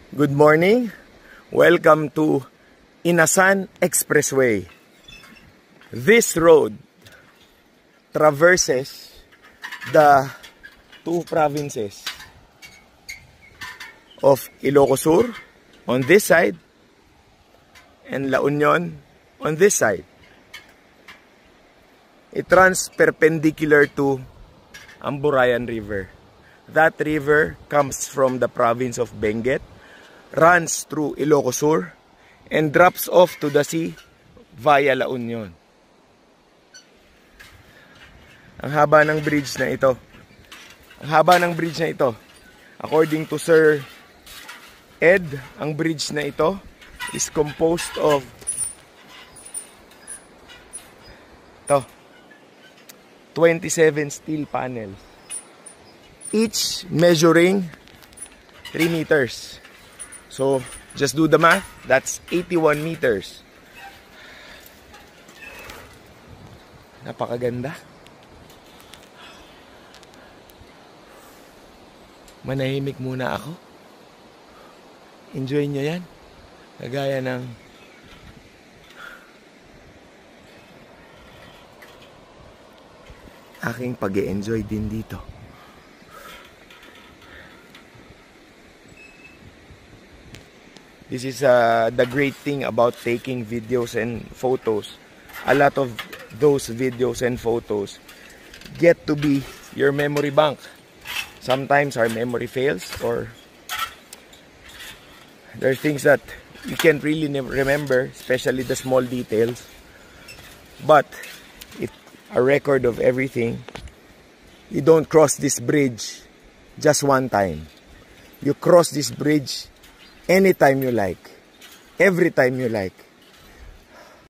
Good morning. Welcome to Inasan Expressway. This road traverses the two provinces of Ilocos Sur on this side and La Union on this side. It runs perpendicular to Amburayan River. That river comes from the province of Benguet, runs through Ilocos Sur, and drops off to the sea via La Union. Ang haba ng bridge na ito. According to Sir Ed, ang bridge na ito is composed of 27 steel panels, each measuring 3 meters. So, just do the math. That's 81 meters. Napakaganda. Manahimik muna ako. Enjoy nyo yan. Kagaya ng aking pag-e-enjoy din dito. This is the great thing about taking videos and photos. A lot of those videos and photos get to be your memory bank. Sometimes our memory fails, or there are things that you can't really remember, especially the small details. But it's a record of everything. You don't cross this bridge just one time. You cross this bridge anytime you like, every time you like.